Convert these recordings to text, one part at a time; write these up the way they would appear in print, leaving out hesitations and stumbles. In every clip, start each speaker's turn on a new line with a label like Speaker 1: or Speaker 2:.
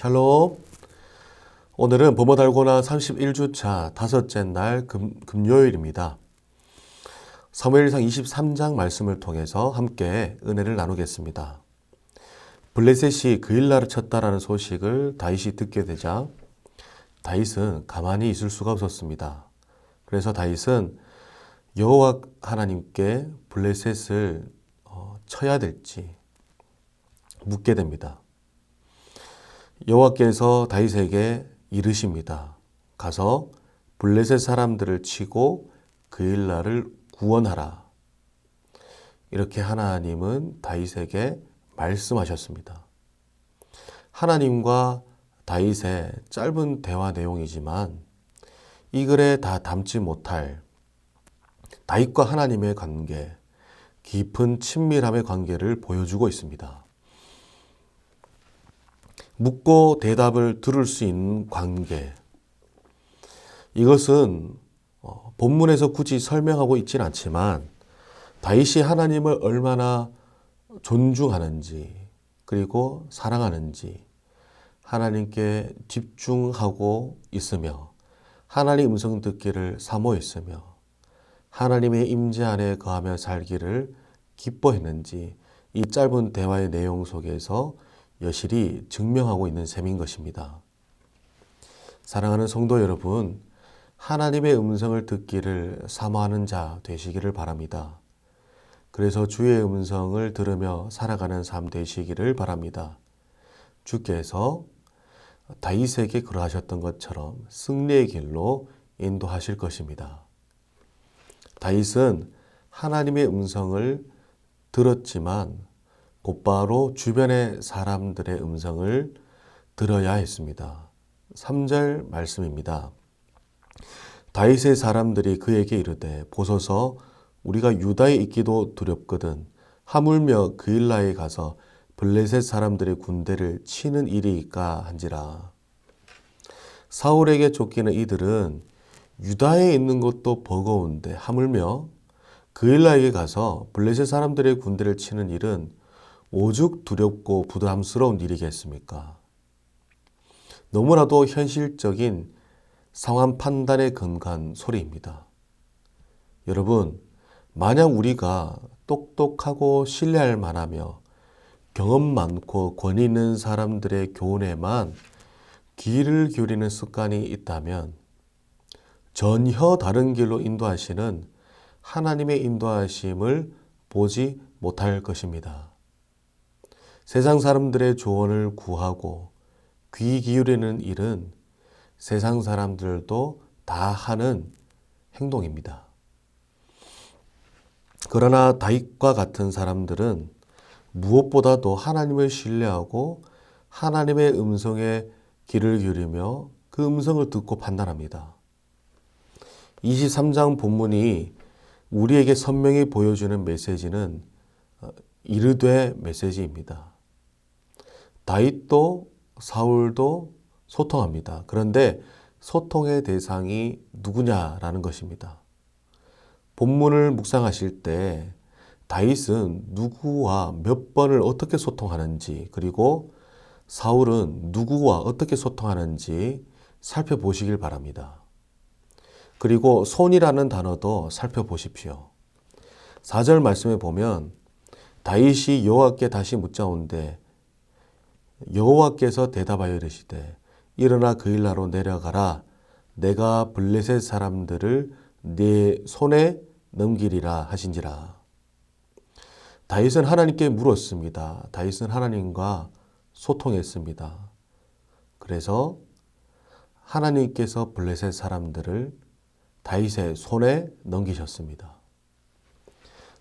Speaker 1: 샬롬. 오늘은 범어 달고나 31주차 다섯째 날 금요일입니다. 사무엘상 23장 말씀을 통해서 함께 은혜를 나누겠습니다. 블레셋이 그일라를 쳤다라는 소식을 다윗이 듣게 되자 다윗은 가만히 있을 수가 없었습니다. 그래서 다윗은 여호와 하나님께 블레셋을 쳐야 될지 묻게 됩니다. 여호와께서 다윗에게 이르십니다. 가서 블레셋 사람들을 치고 그일라를 구원하라. 이렇게 하나님은 다윗에게 말씀하셨습니다. 하나님과 다윗의 짧은 대화 내용이지만 이 글에 다 담지 못할 다윗과 하나님의 관계, 깊은 친밀함의 관계를 보여주고 있습니다. 묻고 대답을 들을 수 있는 관계. 이것은 본문에서 굳이 설명하고 있지는 않지만 다윗이 하나님을 얼마나 존중하는지 그리고 사랑하는지 하나님께 집중하고 있으며 하나님 음성 듣기를 사모했으며 하나님의 임재 안에 거하며 살기를 기뻐했는지 이 짧은 대화의 내용 속에서 여실히 증명하고 있는 셈인 것입니다. 사랑하는 성도 여러분, 하나님의 음성을 듣기를 사모하는 자 되시기를 바랍니다. 그래서 주의 음성을 들으며 살아가는 삶 되시기를 바랍니다. 주께서 다윗에게 그러하셨던 것처럼 승리의 길로 인도하실 것입니다. 다윗은 하나님의 음성을 들었지만 곧바로 주변의 사람들의 음성을 들어야 했습니다. 3절 말씀입니다. 다윗의 사람들이 그에게 이르되 보소서 우리가 유다에 있기도 두렵거든 하물며 그일라에 가서 블레셋 사람들의 군대를 치는 일이있까 한지라. 사울에게 쫓기는 이들은 유다에 있는 것도 버거운데 하물며 그일라에 가서 블레셋 사람들의 군대를 치는 일은 오죽 두렵고 부담스러운 일이겠습니까? 너무나도 현실적인 상황 판단에 근거한 소리입니다. 여러분, 만약 우리가 똑똑하고 신뢰할 만하며 경험 많고 권위 있는 사람들의 교훈에만 귀를 기울이는 습관이 있다면 전혀 다른 길로 인도하시는 하나님의 인도하심을 보지 못할 것입니다. 세상 사람들의 조언을 구하고 귀 기울이는 일은 세상 사람들도 다 하는 행동입니다. 그러나 다윗과 같은 사람들은 무엇보다도 하나님을 신뢰하고 하나님의 음성에 귀를 기울이며 그 음성을 듣고 판단합니다. 23장 본문이 우리에게 선명히 보여주는 메시지는 이르되 메시지입니다. 다윗도 사울도 소통합니다. 그런데 소통의 대상이 누구냐라는 것입니다. 본문을 묵상하실 때 다윗은 누구와 몇 번을 어떻게 소통하는지 그리고 사울은 누구와 어떻게 소통하는지 살펴보시길 바랍니다. 그리고 손이라는 단어도 살펴보십시오. 4절 말씀에 보면 다윗이 여호와께 다시 묻자온데 여호와께서 대답하여 이르시되 일어나 그일라로 내려가라 내가 블레셋 사람들을 네 손에 넘기리라 하신지라. 다윗은 하나님께 물었습니다. 다윗은 하나님과 소통했습니다. 그래서 하나님께서 블레셋 사람들을 다윗의 손에 넘기셨습니다.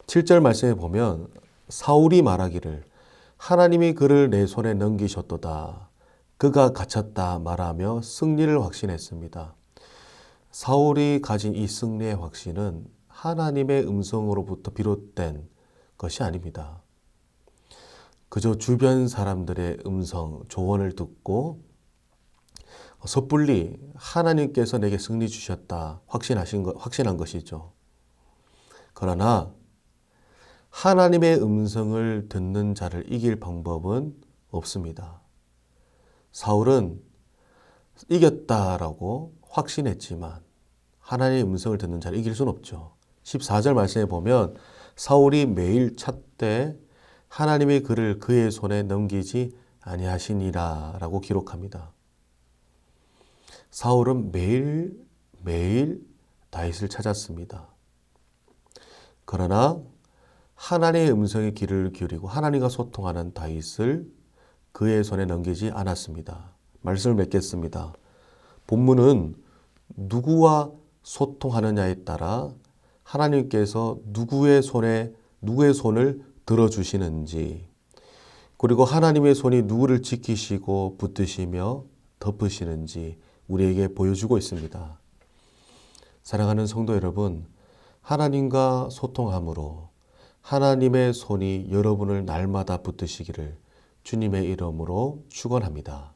Speaker 1: 7절 말씀에 보면 사울이 말하기를 하나님이 그를 내 손에 넘기셨도다. 그가 갇혔다 말하며 승리를 확신했습니다. 사울이 가진 이 승리의 확신은 하나님의 음성으로부터 비롯된 것이 아닙니다. 그저 주변 사람들의 음성, 조언을 듣고 섣불리 하나님께서 내게 승리 주셨다 확신한 것이죠. 그러나 하나님의 음성을 듣는 자를 이길 방법은 없습니다. 사울은 이겼다라고 확신했지만 하나님의 음성을 듣는 자를 이길 수는 없죠. 14절 말씀에 보면 사울이 매일 찾되 하나님의 그를 그의 손에 넘기지 아니하시니라 라고 기록합니다. 사울은 매일 다윗을 찾았습니다. 그러나 하나님의 음성에 귀를 기울이고 하나님과 소통하는 다윗을 그의 손에 넘기지 않았습니다. 말씀을 맺겠습니다. 본문은 누구와 소통하느냐에 따라 하나님께서 누구의 손을 들어주시는지, 그리고 하나님의 손이 누구를 지키시고 붙드시며 덮으시는지 우리에게 보여주고 있습니다. 사랑하는 성도 여러분, 하나님과 소통함으로 하나님의 손이 여러분을 날마다 붙드시기를 주님의 이름으로 축원합니다.